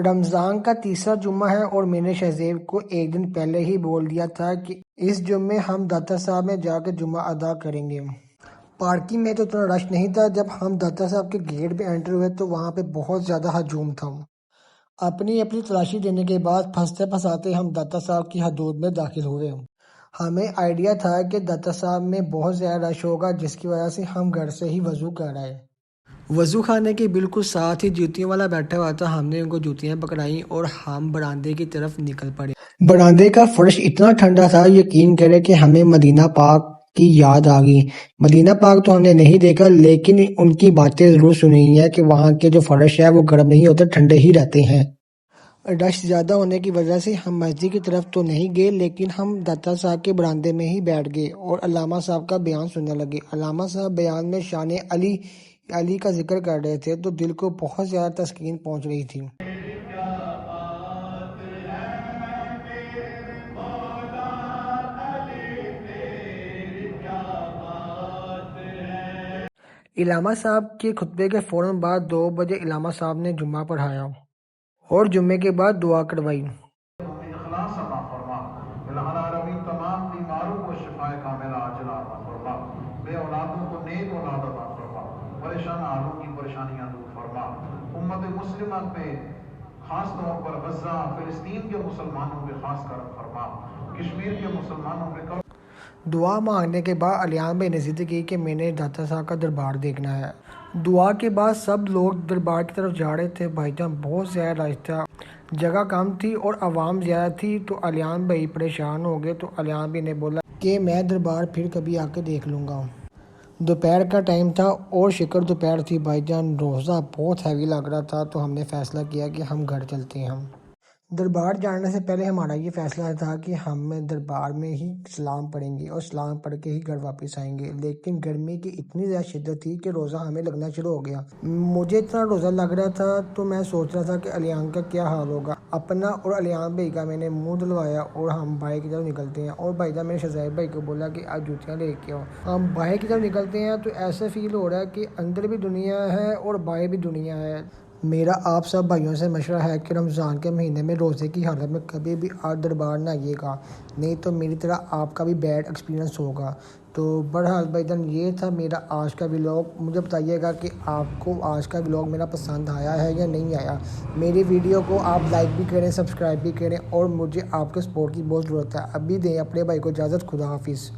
رمضان کا تیسرا جمعہ ہے اور میں نے شہزیب کو ایک دن پہلے ہی بول دیا تھا کہ اس جمعے ہم داتا صاحب میں جا کے جمعہ ادا کریں گے۔ پارکنگ میں تو اتنا رش نہیں تھا۔ جب ہم داتا صاحب کے گیٹ پہ انٹر ہوئے تو وہاں پہ بہت زیادہ ہجوم تھا۔ اپنی تلاشی دینے کے بعد پھنستے پھنساتے ہم داتا صاحب کی حدود میں داخل ہوئے۔ ہمیں آئیڈیا تھا کہ داتا صاحب میں بہت زیادہ رش ہوگا، جس کی وجہ سے ہم گھر سے ہی وضو کر آئے۔ وضو خانے کے بالکل ساتھ ہی جوتیوں والا بیٹھا ہوا تھا۔ ہم نے ان کو جوتیاں پکڑائیں اور ہم برآمدے کی طرف نکل پڑے۔ برآمدے کا فرش اتنا ٹھنڈا تھا، یقین کرے کہ ہمیں مدینہ پاک کی یاد آ گئی۔ مدینہ پاک تو ہم نے نہیں دیکھا، لیکن ان کی باتیں ضرور سنی ہیں کہ وہاں کے جو فرش ہے وہ گرم نہیں ہوتے، ٹھنڈے ہی رہتے ہیں۔ رش زیادہ ہونے کی وجہ سے ہم مسجد کی طرف تو نہیں گئے، لیکن ہم داتا صاحب کے برآمدے میں ہی بیٹھ گئے اور علامہ صاحب کا بیان سننے لگے۔ علامہ صاحب بیان میں شان علی کا ذکر کر رہے تھے تو دل کو بہت زیادہ تسکین پہنچ رہی تھی۔ علامہ صاحب کے خطبے کے فوراً بعد 2 بجے علامہ صاحب نے جمعہ پڑھایا اور جمعے کے بعد دعا کروائی۔ اخلاص عطا فرما، الہ العالمین تمام بیماروں کو شفائے کاملہ عاجلہ عطا فرما، بے اولادوں کو نیک اولاد عطا فرما، پریشان حالوں کی پریشانیاں دور فرما، امت مسلمہ پہ خاص طور پر غزہ فلسطین کے مسلمانوں پہ خاص کرم فرما، کشمیر کے مسلمانوں پہ کرم۔ دعا مانگنے کے بعد علیان بھائی نے ضد کی کہ میں نے داتا صاحب کا دربار دیکھنا ہے۔ دعا کے بعد سب لوگ دربار کی طرف جا رہے تھے۔ بھائی جان بہت زیادہ رش تھا، جگہ کم تھی اور عوام زیادہ تھی، تو علیان بھائی پریشان ہو گئے۔ تو علیان بھائی نے بولا کہ میں دربار پھر کبھی آ کے دیکھ لوں گا۔ دوپہر کا ٹائم تھا اور شکر دوپہر تھی۔ بھائی جان روزہ بہت ہیوی لگ رہا تھا، تو ہم نے فیصلہ کیا کہ ہم گھر چلتے ہیں۔ دربار جانے سے پہلے ہمارا یہ فیصلہ تھا کہ ہم دربار میں ہی سلام پڑھیں گے اور سلام پڑھ کے ہی گھر واپس آئیں گے، لیکن گرمی کی اتنی زیادہ شدت تھی کہ روزہ ہمیں لگنا شروع ہو گیا۔ مجھے اتنا روزہ لگ رہا تھا تو میں سوچ رہا تھا کہ علیان کا کیا حال ہوگا۔ اپنا اور علیان بھائی کا میں نے منہ دھلوایا اور ہم باہر کی طرف نکلتے ہیں، اور بھائی جان میں نے شہزیب بھائی کو بولا کہ آپ جوتیاں لے کے آؤ۔ ہم باہر کی طرف نکلتے ہیں تو ایسا فیل ہو رہا ہے کہ اندر بھی دنیا ہے اور باہر بھی دنیا ہے۔ میرا آپ سب بھائیوں سے مشورہ ہے کہ رمضان کے مہینے میں روزے کی حالت میں کبھی بھی آپ دربار نہ آئیے گا، نہیں تو میری طرح آپ کا بھی بیڈ ایکسپیرینس ہوگا۔ تو بہرحال بھائی جان یہ تھا میرا آج کا ولاگ۔ مجھے بتائیے گا کہ آپ کو آج کا ولاگ میرا پسند آیا ہے یا نہیں آیا۔ میری ویڈیو کو آپ لائک بھی کریں، سبسکرائب بھی کریں، اور مجھے آپ کے سپورٹ کی بہت ضرورت ہے۔ ابھی دیں اپنے بھائی کو اجازت۔ خدا حافظ۔